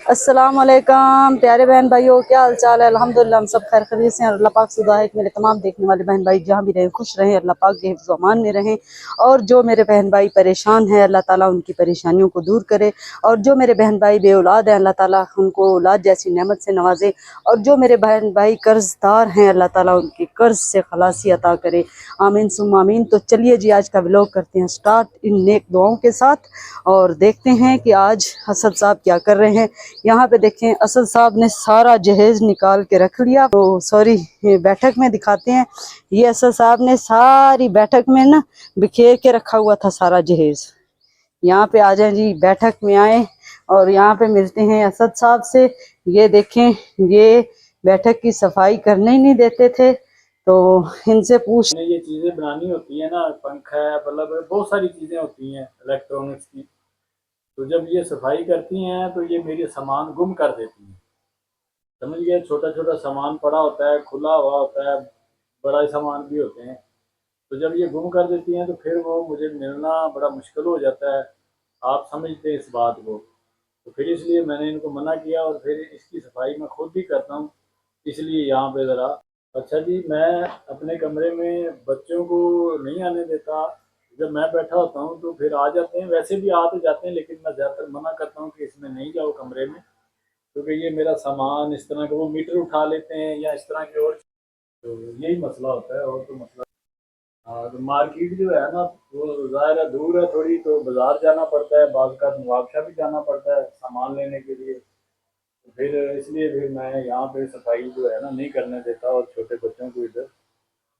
अस्सलाम वालेकुम प्यारे बहन भाइयों, क्या हाल चाल है। अल्हम्दुलिल्लाह हम सब खैर खैरियत से हैं। अल्लाह पाक से दुआ है कि मेरे तमाम देखने वाले बहन भाई जहाँ भी रहें खुश रहें, अल्लाह पाक के हिफ्ज़ व अमान में रहें। और जो मेरे बहन भाई परेशान हैं, अल्लाह ताला उनकी परेशानियों को दूर करे। और जो मेरे बहन भाई बे औलाद हैं, अल्लाह ताला उनको औलाद जैसी नेमत से नवाजे। और जो मेरे बहन भाई कर्जदार हैं, अल्लाह ताला उनके कर्ज से खलासी अता करे। आमीन सुम्मा आमीन। तो चलिए जी, आज का व्लॉग करते हैं स्टार्ट इन नेक दुआओं के साथ और देखते हैं कि आज असद साहब क्या कर रहे हैं। यहाँ पे देखें, असद साहब ने सारा जहेज निकाल के रख लिया। तो सॉरी, बैठक में दिखाते हैं। ये असद साहब ने सारी बैठक में ना बिखेर के रखा हुआ था सारा जहेज। यहाँ पे आ जाए जी, बैठक में आए और यहाँ पे मिलते हैं असद साहब से। ये देखें, ये बैठक की सफाई करने ही नहीं देते थे, तो इनसे पूछ ये चीजें बनानी होती है ना, पंखा है, बल्ब है, बहुत सारी चीजें होती हैं इलेक्ट्रॉनिक्स की। तो जब ये सफाई करती हैं तो ये मेरे सामान गुम कर देती हैं। समझ गए, छोटा छोटा सामान पड़ा होता है, खुला हुआ होता है, बड़ा सामान भी होते हैं। तो जब ये गुम कर देती हैं तो फिर वो मुझे मिलना बड़ा मुश्किल हो जाता है। आप समझते हैं इस बात को। तो फिर इसलिए मैंने इनको मना किया और फिर इसकी सफाई मैं खुद भी करता हूँ। इसलिए यहाँ पे ज़रा। अच्छा जी, मैं अपने कमरे में बच्चों को नहीं आने देता। जब मैं बैठा होता हूँ तो फिर आ जाते हैं, वैसे भी आ तो जाते हैं, लेकिन मैं ज़्यादातर मना करता हूँ कि इसमें नहीं जाओ कमरे में, क्योंकि ये मेरा सामान इस तरह का वो मीटर उठा लेते हैं या इस तरह की। और तो यही मसला होता है, और तो मसला। हाँ, तो मार्केट जो है ना, वो ज़ाहिर है दूर है थोड़ी, तो बाज़ार जाना पड़ता है, बाज़ का नवाबशाह भी जाना पड़ता है सामान लेने के लिए। तो फिर इसलिए फिर मैं यहाँ पे सफाई जो है ना नहीं करने देता, और छोटे बच्चों को इधर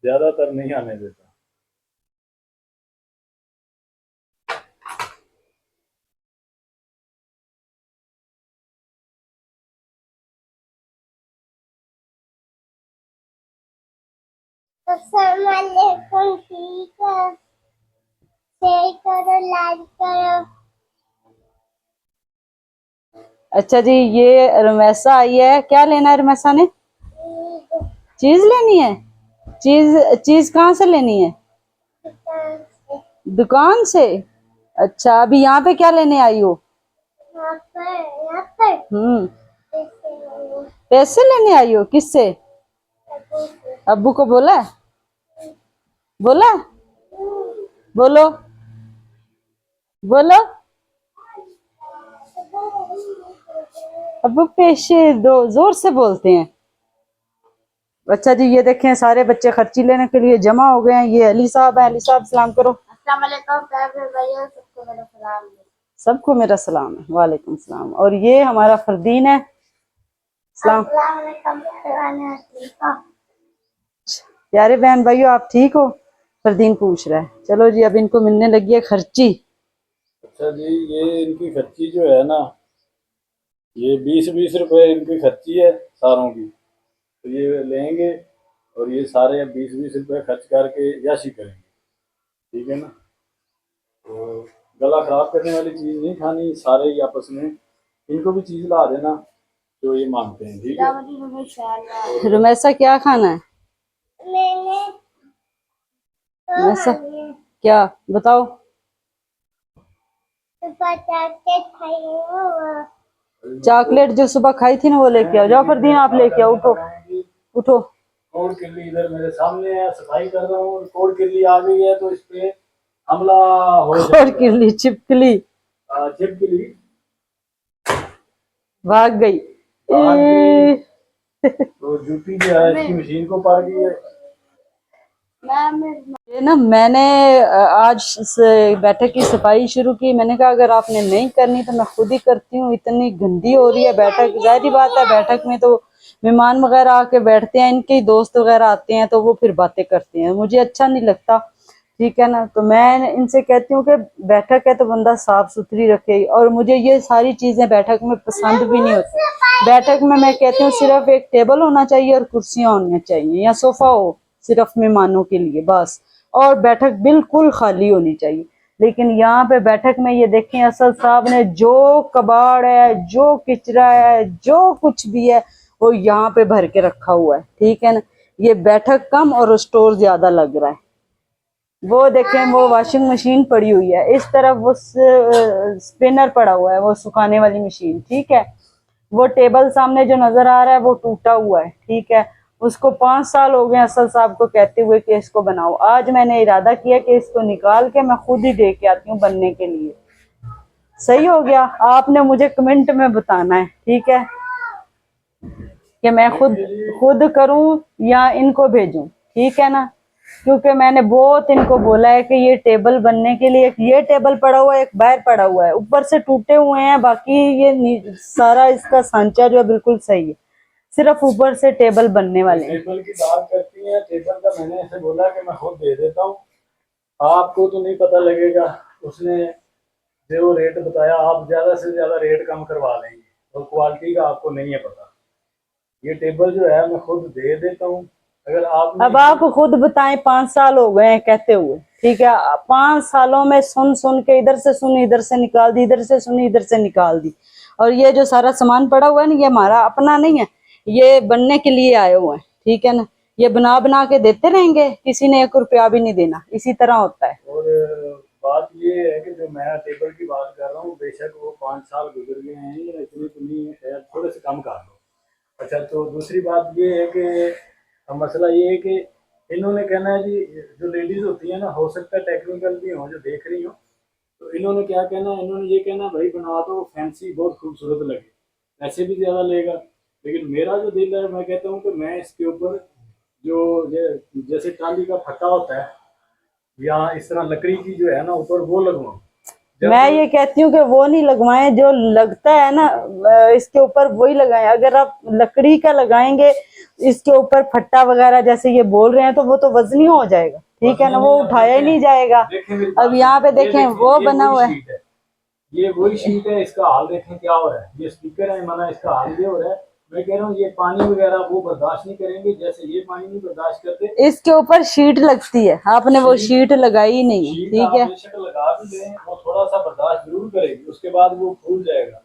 ज़्यादातर नहीं आने देता। अस्सलामुअलैकुम, ठीक है, शेयर करो, लाइक करो। अच्छा जी, ये रमेशा आई है। क्या लेना है रमेशा ने? चीज लेनी है। चीज चीज कहाँ से लेनी है? दुकान से। अच्छा, अभी यहाँ पे क्या लेने आई हो? हम्म, पैसे लेने आई हो? किससे? अब्बू को बोला? बोला? बोलो बोलो। अब्बू पैसे दो, जोर से बोलते हैं। अच्छा जी, ये देखें, सारे बच्चे खर्ची लेने के लिए जमा हो गए हैं। ये अली साहब है। अली साहब सलाम करो। अस्सलाम वालेकुम प्यारे भाइयों, सबको मेरा सलाम है। सबको मेरा सलाम है। वालेकुम सलाम। और ये हमारा फरदीन है। सलाम। अस्सलाम वालेकुम प्यारे भाइयों। प्यारे बहन भाइयों, आप ठीक हो? फरदीन पूछ रहा है। चलो जी, अब इनको मिलने लगी है खर्ची। अच्छा जी, ये इनकी खर्ची जो है ना, ये 20-20 रुपए इनकी खर्ची है सारों की। तो ये लेंगे और ये सारे 20-20 रुपए खर्च करके याशी करेंगे। ठीक है ना। तो गला खराब करने वाली चीज़ नहीं खानी, सारे ही आपस में इनको भी चीज़ ला देना जो ये मांगते हैं। ठीक है। रुमैसा क्या खाना है? मैंने रुमैसा क्या बताओ? पटाखे खाए हो। चॉकलेट जो सुबह खाई थी ना, वो लेके आओ। जाओ फरदीन, आप लेके आओ। उठो उठो। कोड किल्ली इधर मेरे सामने है, सफाई कर रहा हूँ। कोड किल्ली आ गई है तो इस पे हमला हो और जाएगा। किरली छिपकली छिपकली भाग गई। भाग गई। तो जूती जो है इसकी मशीन को पड़ गई है। ये ना, मैंने आज से बैठक की सफाई शुरू की। मैंने कहा अगर आपने नहीं करनी तो मैं खुद ही करती हूँ। इतनी गंदी हो रही है बैठक। जाहिर बात है, बैठक में तो मेहमान वगैरह आके बैठते हैं, इनके दोस्त वगैरह आते हैं तो वो फिर बातें करते हैं, मुझे अच्छा नहीं लगता। ठीक है ना। तो मैं इनसे कहती हूँ कि बैठक है तो बंदा साफ सुथरी रखे। और मुझे ये सारी चीजें बैठक में पसंद भी नहीं होती। बैठक में मैं कहती हूँ सिर्फ एक टेबल होना चाहिए और कुर्सियां होनी चाहिए, या सोफा हो सिर्फ मेहमानों के लिए बस। और बैठक बिल्कुल खाली होनी चाहिए। लेकिन यहाँ पे बैठक में ये देखें, असद साहब ने जो कबाड़ है, जो किचरा है, जो कुछ भी है, वो यहाँ पे भर के रखा हुआ है। ठीक है ना। ये बैठक कम और स्टोर ज्यादा लग रहा है। वो देखें, वो वॉशिंग मशीन पड़ी हुई है, इस तरफ वो स्पिनर पड़ा हुआ है, वो सुखाने वाली मशीन। ठीक है। वो टेबल सामने जो नजर आ रहा है वो टूटा हुआ है, ठीक है। उसको 5 साल हो गए असल साहब को कहते हुए कि इसको बनाओ। आज मैंने इरादा किया कि इसको निकाल के मैं खुद ही दे के आती हूँ बनने के लिए। सही हो गया। आपने मुझे कमेंट में बताना है, ठीक है, कि मैं खुद करूं या इनको भेजूं, ठीक है ना। क्योंकि मैंने बहुत इनको बोला है कि ये टेबल बनने के लिए, ये टेबल पड़ा हुआ है, एक बाहर पड़ा हुआ है, ऊपर से टूटे हुए हैं, बाकी ये सारा इसका सांचा जो है बिल्कुल सही है, सिर्फ ऊपर से टेबल बनने वाले हैं। टेबल की बात करती है, टेबल का मैंने ऐसे बोला कि मैं खुद दे देता हूँ, आपको तो नहीं पता लगेगा। उसने जो रेट बताया, आप ज्यादा से ज्यादा रेट कम करवा लेंगे और क्वालिटी का आपको नहीं है पता। ये टेबल जो है मैं खुद दे देता हूँ। अगर आप अब आप खुद बताएं, 5 साल हो गए हैं कहते हुए, ठीक है। 5 सालों में सुन सुन के इधर से सुनी, इधर से निकाल दी, इधर से सुनी, इधर से निकाल दी। और ये जो सारा सामान पड़ा हुआ है ना, ये हमारा अपना नहीं है, ये बनने के लिए आए हुए हैं, ठीक है ना। ये बना बना के देते रहेंगे, किसी ने 1 रुपया भी नहीं देना, इसी तरह होता है। और बात ये है कि जो मैं टेबल की बात कर रहा हूँ, बेशक वो 5 साल गुजर गए हैं या इतनी तो नहीं है, शायद थोड़े से कम कर लो। अच्छा, तो दूसरी बात ये है कि मसला ये है कि इन्होंने कहना है जी, जो लेडीज होती है ना, हो सकता है टेक्निकल भी हो जो देख रही हो, तो इन्होंने क्या कहना है, इन्होंने ये कहना भाई बना दो फैंसी, बहुत खूबसूरत लगे, पैसे भी ज़्यादा लेगा। लेकिन मेरा जो दिल है, मैं कहता हूँ कि मैं इसके ऊपर जो जैसे टाली का फट्टा होता है या इस तरह लकड़ी की जो है ना ऊपर, वो लगवाऊँ। मैं ये कहती हूँ कि वो नहीं लगवाएं, जो लगता है ना इसके ऊपर वही लगाएं। अगर आप लकड़ी का लगाएंगे इसके ऊपर फट्टा वगैरह जैसे ये बोल रहे हैं, तो वो तो वजनी हो जाएगा, ठीक है ना, वो उठाया ही नहीं जाएगा। अब यहाँ पे देखें वो बना हुआ है, ये वही शीट है, इसका हाल देखें क्या हो रहा है। ये स्पीकर है माना, इसका हाल ये हो रहा है। मैं कह रहा हूँ ये पानी वगैरह वो बर्दाश्त नहीं करेंगे, जैसे ये पानी नहीं बर्दाश्त करते। इसके ऊपर शीट लगती है, आपने वो शीट लगाई ही नहीं है, शीट ठीक आप है। बेशक लगा भी दें, वो थोड़ा सा बर्दाश्त जरूर करेगी, उसके बाद वो फूल जाएगा।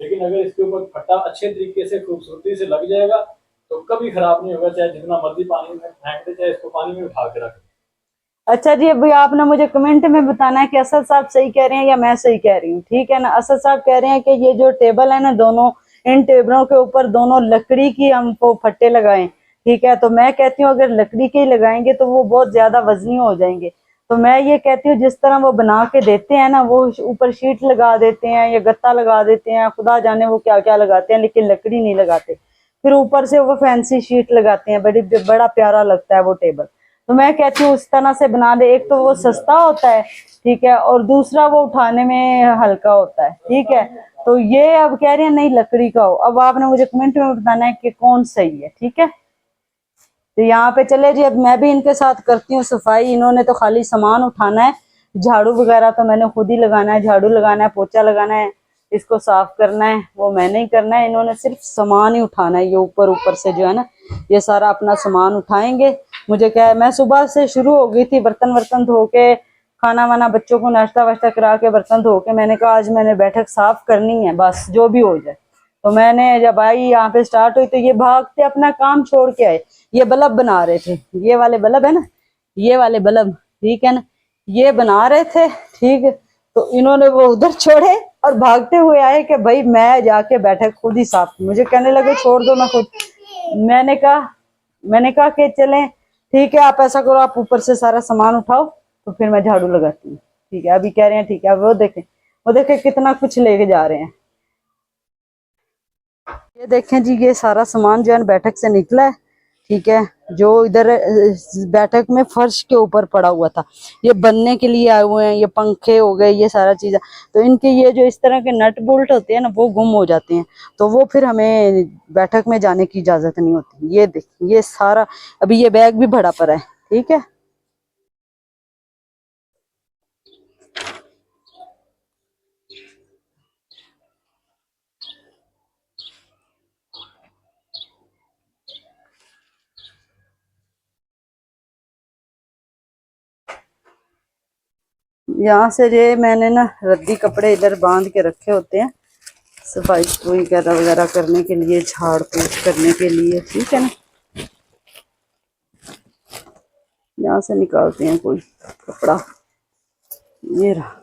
लेकिन अगर इसके ऊपर फट्टा अच्छे तरीके से खूबसूरती से लग जाएगा तो कभी खराब नहीं होगा, चाहे जितना मर्जी पानी में फेंक दे, चाहे इसको पानी में उठा के रख दे। अच्छा जी, अभी आपने मुझे कमेंट में बताना है कि असद साहब सही कह रहे हैं या मैं सही कह रही हूँ, ठीक है ना। असद साहब कह रहे हैं कि ये जो टेबल है ना, दोनों इन टेबलों के ऊपर दोनों लकड़ी की हमको फट्टे लगाएं, ठीक है। तो मैं कहती हूँ अगर लकड़ी के ही लगाएंगे तो वो बहुत ज्यादा वजनी हो जाएंगे। तो मैं ये कहती हूँ जिस तरह वो बना के देते हैं ना, वो ऊपर शीट लगा देते हैं या गत्ता लगा देते हैं, खुदा जाने वो क्या क्या लगाते हैं, लेकिन लकड़ी नहीं लगाते। फिर ऊपर से वो फैंसी शीट लगाते हैं, बड़ा प्यारा लगता है वो टेबल। तो मैं कहती हूँ उस तरह से बना दे, एक तो वो सस्ता होता है, ठीक है, और दूसरा वो उठाने में हल्का होता है, ठीक है। तो ये अब कह रहे हैं नहीं लकड़ी का हो। अब आपने मुझे कमेंट में बताना है कि कौन सही है, ठीक है। तो यहाँ पे चले जी, अब मैं भी इनके साथ करती हूँ सफाई। इन्होंने तो खाली सामान उठाना है, झाड़ू वगैरह तो मैंने खुद ही लगाना है, झाड़ू लगाना है, पोछा लगाना है, इसको साफ करना है, वो मैंने ही करना है। इन्होंने सिर्फ सामान ही उठाना है, ये ऊपर ऊपर से जो है ना, ये सारा अपना सामान उठाएंगे। मुझे क्या है, मैं सुबह से शुरू हो गई थी बर्तन वर्तन धो के, खाना वाना बच्चों को नाश्ता वाश्ता करा के, बर्तन धो के, मैंने कहा आज मैंने बैठक साफ करनी है, बस जो भी हो जाए। तो मैंने जब आई यहाँ पे स्टार्ट हुई तो ये भागते अपना काम छोड़ के आए। ये बल्ब बना रहे थे, ये वाले बल्ब है ना, ये वाले बल्ब, ठीक है ना, ये बना रहे थे, ठीक है। तो इन्होंने वो उधर छोड़े और भागते हुए आए कि भाई मैं जाके बैठक खुद ही साफ। मुझे कहने लगे छोड़ दो मैं खुद। मैंने कहा कि चलें, ठीक है, आप ऐसा करो, आप ऊपर से सारा सामान उठाओ तो फिर मैं झाड़ू लगाती हूँ, ठीक है। अभी कह रहे हैं ठीक है, वो देखें कितना कुछ लेके जा रहे हैं। ये देखें जी, ये सारा सामान जो है बैठक से निकला है, ठीक है। जो इधर बैठक में फर्श के ऊपर पड़ा हुआ था, ये बनने के लिए आए हुए हैं, ये पंखे हो गए, ये सारा चीज़। तो इनके ये जो इस तरह के नट बोल्ट होते हैं ना, वो गुम हो जाते हैं, तो वो फिर हमें बैठक में जाने की इजाज़त नहीं होती। ये देखिए, ये सारा अभी ये बैग भी भरा पड़ा है, ठीक है। यहाँ से ये मैंने ना रद्दी कपड़े इधर बांध के रखे होते हैं सफाई वगैरह वगैरह करने के लिए, झाड़ फूक करने के लिए, ठीक है ना। यहाँ से निकालते हैं कोई कपड़ा, ये रहा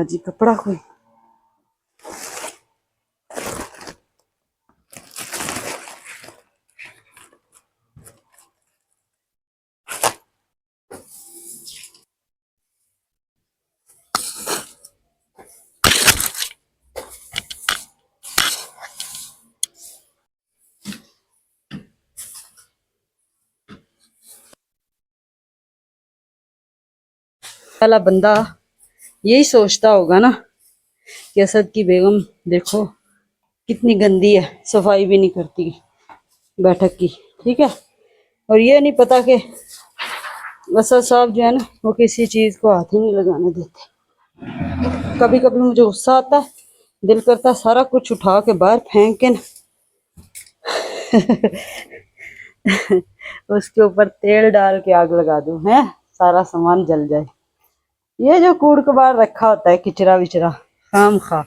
जी कपड़ा कोई। वाला बंदा यही सोचता होगा ना कि असद की बेगम देखो कितनी गंदी है, सफाई भी नहीं करती बैठक की, ठीक है। और ये नहीं पता कि असद साहब जो है ना वो किसी चीज को हाथ ही नहीं लगाने देते। कभी कभी मुझे गुस्सा आता है, दिल करता है सारा कुछ उठा के बाहर फेंक के ना उसके ऊपर तेल डाल के आग लगा दूं, है सारा सामान जल जाए। ये जो कूड़ कबाड़ रखा होता है किचरा विचरा खाम खा,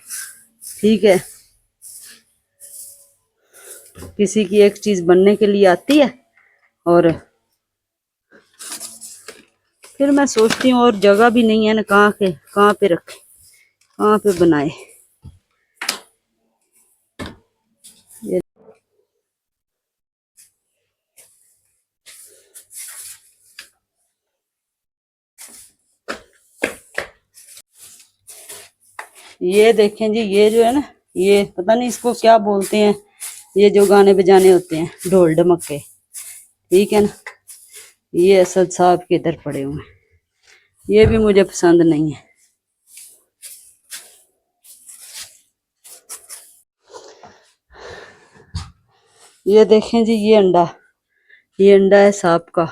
ठीक है, किसी की एक चीज बनने के लिए आती है और फिर मैं सोचती हूँ और जगह भी नहीं है ना, कहाँ पे रखे, कहाँ पे बनाए। ये ये देखें जी, ये जो है ना, ये पता नहीं इसको क्या बोलते हैं, ये जो गाने बजाने होते हैं ढोल ढमक्के, ठीक है ना, ये असद साहब के इधर पड़े हुए हैं, ये भी मुझे पसंद नहीं है। ये देखें जी, ये अंडा है सांप का,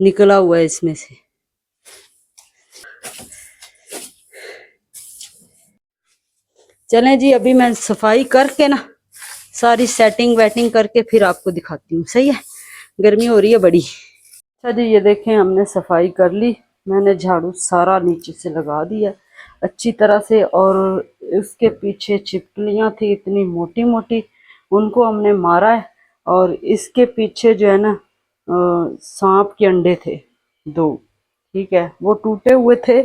निकला हुआ है इसमें से। चलें जी, अभी मैं सफाई करके ना सारी सेटिंग वेटिंग करके फिर आपको दिखाती हूँ, सही है, गर्मी हो रही है बड़ी। अच्छा जी, ये देखें हमने सफाई कर ली, मैंने झाड़ू सारा नीचे से लगा दिया अच्छी तरह से, और उसके पीछे छिपकलियाँ थी इतनी मोटी मोटी, उनको हमने मारा है। और इसके पीछे जो है ना सांप के अंडे थे 2, ठीक है, वो टूटे हुए थे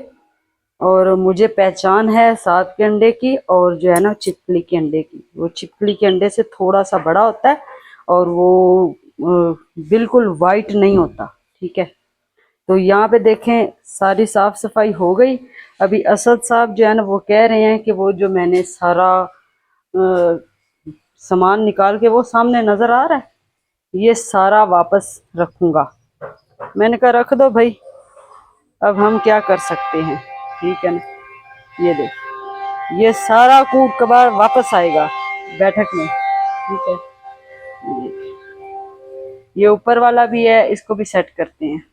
और मुझे पहचान है सांप के अंडे की और जो है ना छिपकली के अंडे की। वो छिपकली के अंडे से थोड़ा सा बड़ा होता है और वो बिल्कुल वाइट नहीं होता, ठीक है। तो यहाँ पे देखें सारी साफ सफाई हो गई। अभी असद साहब जो है ना वो कह रहे हैं कि वो जो मैंने सारा सामान निकाल के, वो सामने नजर आ रहा है, ये सारा वापस रखूंगा। मैंने कहा रख दो भाई, अब हम क्या कर सकते हैं, ठीक है ना। ये देख, ये सारा कूड़ कबाड़ वापस आएगा बैठक में, ठीक है। ये ऊपर वाला भी है, इसको भी सेट करते हैं,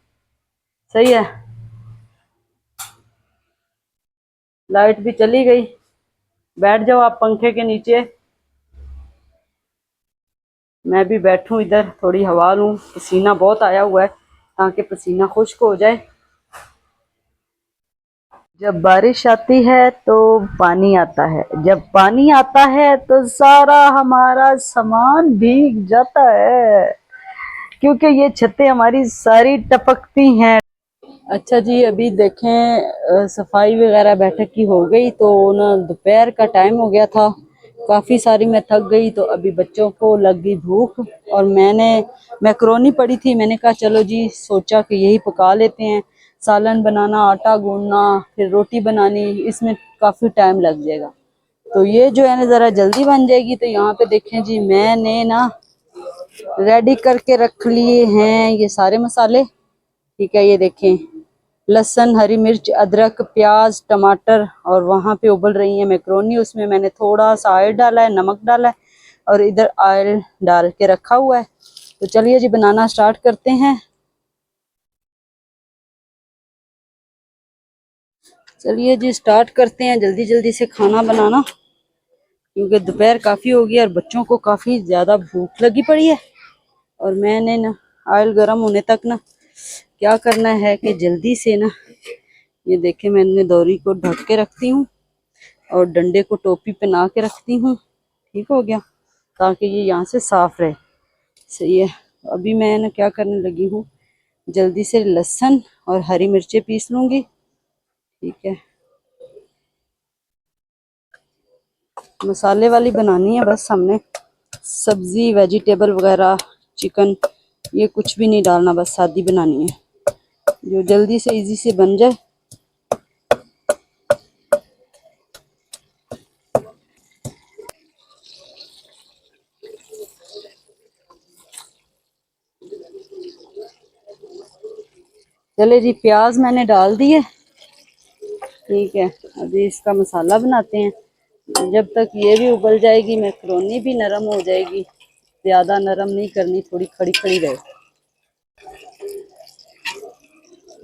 सही है। लाइट भी चली गई, बैठ जाओ आप पंखे के नीचे, मैं भी बैठूं इधर थोड़ी हवा लूं, पसीना बहुत आया हुआ है, ताकि पसीना खुश्क हो जाए। जब बारिश आती है तो पानी आता है, जब पानी आता है तो सारा हमारा सामान भीग जाता है, क्योंकि ये छतें हमारी सारी टपकती हैं। अच्छा जी, अभी देखें सफाई वगैरह बैठक की हो गई, तो ना दोपहर का टाइम हो गया था, काफ़ी सारी मैं थक गई, तो अभी बच्चों को लग गई भूख और मैंने मैक्रोनी पड़ी थी, मैंने कहा चलो जी सोचा कि यही पका लेते हैं। सालन बनाना, आटा गूंदना, फिर रोटी बनानी, इसमें काफ़ी टाइम लग जाएगा, तो ये जो है ना ज़रा जल्दी बन जाएगी। तो यहाँ पे देखें जी, मैंने ना रेडी करके रख लिए हैं ये सारे मसाले, ठीक है। ये देखें, लहसुन, हरी मिर्च, अदरक, प्याज, टमाटर, और वहाँ पे उबल रही है मैक्रोनी, उसमें मैंने थोड़ा सा ऑयल डाला है, नमक डाला है, और इधर ऑयल डाल के रखा हुआ है। तो चलिए जी बनाना स्टार्ट करते हैं। चलिए जी स्टार्ट करते हैं जल्दी जल्दी से खाना बनाना, क्योंकि दोपहर काफ़ी हो गई और बच्चों को काफ़ी ज़्यादा भूख लगी पड़ी है। और मैंने ना ऑयल गर्म होने तक ना क्या करना है कि जल्दी से ना, ये देखें मैंने दोरी को ढक के रखती हूँ और डंडे को टोपी पहना के रखती हूँ, ठीक हो गया, ताकि ये यहाँ से साफ रहे, सही है। अभी मैं ना क्या करने लगी हूँ, जल्दी से लहसुन और हरी मिर्चें पीस लूँगी, ठीक है। मसाले वाली बनानी है बस हमने, सब्जी वेजिटेबल वगैरह चिकन ये कुछ भी नहीं डालना, बस सादी बनानी है जो जल्दी से इजी से बन जाए। चले जी, प्याज मैंने डाल दिए। ठीक है, अभी इसका मसाला बनाते हैं। जब तक ये भी उबल जाएगी मैक्रोनी भी नरम हो जाएगी। ज़्यादा नरम नहीं करनी, थोड़ी खड़ी खड़ी रहे।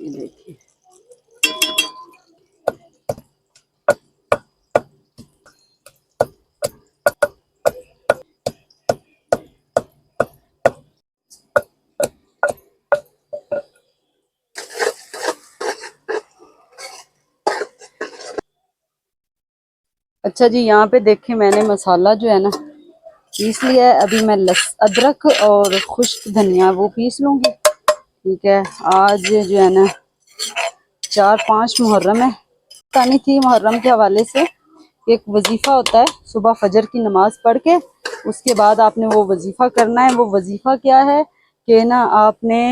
ये देखिए, अच्छा जी, यहाँ पे देखिए मैंने मसाला जो है ना पीस लिया है। अभी मैं अदरक और खुश्क धनिया वो पीस लूँगी। ठीक है, आज जो है ना 4-5 मुहर्रम है। तानी थी मुहर्रम के हवाले से एक वजीफ़ा होता है, सुबह फजर की नमाज पढ़ के उसके बाद आपने वो वजीफ़ा करना है। वो वजीफ़ा क्या है कि ना आपने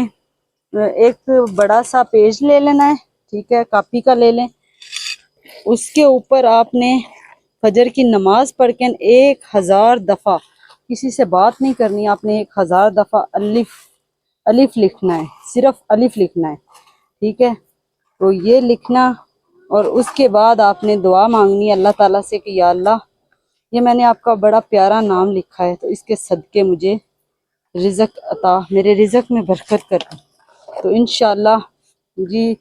एक बड़ा सा पेज ले लेना है। ठीक है, कॉपी का ले लें। उसके ऊपर आपने फजर की नमाज पढ़ के 1000 दफ़ा किसी से बात नहीं करनी। आपने 1000 दफ़ा अलिफ अलिफ लिखना है, सिर्फ अलिफ लिखना है। ठीक है, तो ये लिखना और उसके बाद आपने दुआ मांगनी है अल्लाह ताला से कि या अल्लाह, ये मैंने आपका बड़ा प्यारा नाम लिखा है तो इसके सदके मुझे रिज़्क अता, मेरे रिज़्क में बरकत कर। तो इंशाअल्लाह जी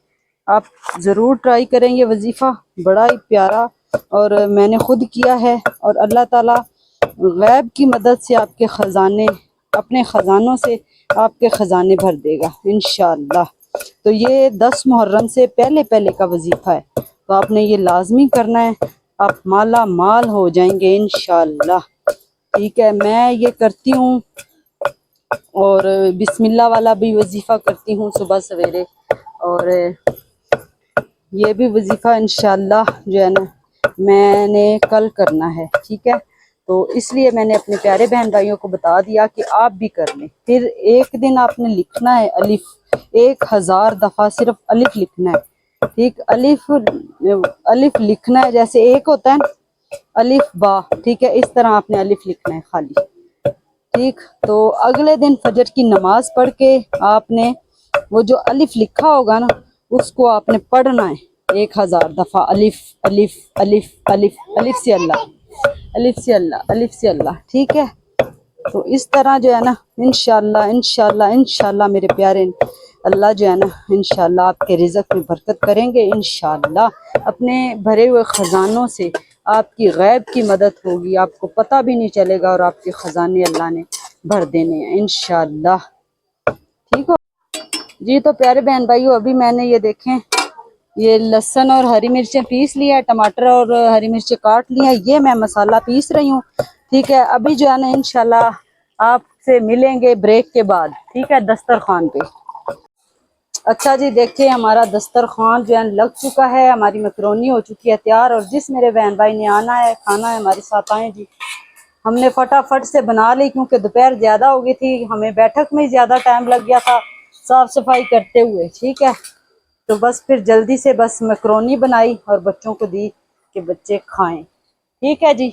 आप ज़रूर ट्राई करें। ये वजीफ़ा बड़ा ही प्यारा और मैंने खुद किया है और अल्लाह ताला गैब की मदद से आपके ख़जाने, अपने ख़जानों से आपके ख़जाने भर देगा इंशाअल्लाह। तो ये 10 मुहर्रम से पहले पहले का वजीफ़ा है, तो आपने ये लाजमी करना है। आप माला माल हो जाएंगे इंशाअल्लाह। ठीक है, मैं ये करती हूँ और बिस्मिल्लाह वाला भी वजीफ़ा करती हूँ सुबह सवेरे, और ये भी वजीफ़ा इंशाअल्लाह जो है ना मैंने कल करना है। ठीक है, तो इसलिए मैंने अपने प्यारे बहन भाइयों को बता दिया कि आप भी कर लें। फिर एक दिन आपने लिखना है अलिफ, 1000 दफ़ा सिर्फ अलिफ लिखना है। ठीक, अलिफ अलिफ लिखना है, जैसे एक होता है ना अलिफ बा। ठीक है, इस तरह आपने अलिफ लिखना है खाली। ठीक, तो अगले दिन फजर की नमाज पढ़ के आपने वो जो अलिफ लिखा होगा ना उसको आपने पढ़ना है 1000 दफ़ा। अलिफ अलिफ अलिफ अलिफ, अलिफ से अल्लाह, अलिफ से अल्लाह, अलिफ से अल्लाह। ठीक है, तो इस तरह जो है ना इंशाअल्लाह इंशाअल्लाह इंशाअल्लाह मेरे प्यारे अल्लाह जो है ना इंशाअल्लाह आपके रिज़्क में बरकत करेंगे इंशाअल्लाह। अपने भरे हुए ख़जानों से आपकी गैब की मदद होगी, आपको पता भी नहीं चलेगा और आपके ख़जाने अल्लाह ने भर देने हैं इंशाअल्लाह। ठीक हो जी। तो प्यारे बहन भाइयों, अभी मैंने ये देखें ये लहसुन और हरी मिर्चें पीस लिया है, टमाटर और हरी मिर्चें काट लिया है, ये मैं मसाला पीस रही हूँ। ठीक है, अभी जो है ना इंशाल्लाह आपसे मिलेंगे ब्रेक के बाद। ठीक है, दस्तरखान पे। अच्छा जी, देखिए हमारा दस्तरखान जो है लग चुका है, हमारी मैक्रोनी हो चुकी है तैयार। और जिस मेरे बहन भाई ने आना है खाना है हमारे साथ आए जी। हमने फटाफट से बना ली क्योंकि दोपहर ज़्यादा हो गई थी, हमें बैठक में ज़्यादा टाइम लग गया था साफ़ सफाई करते हुए। ठीक है, तो बस फिर जल्दी से बस मैक्रोनी बनाई और बच्चों को दी कि बच्चे खाएं। ठीक है जी।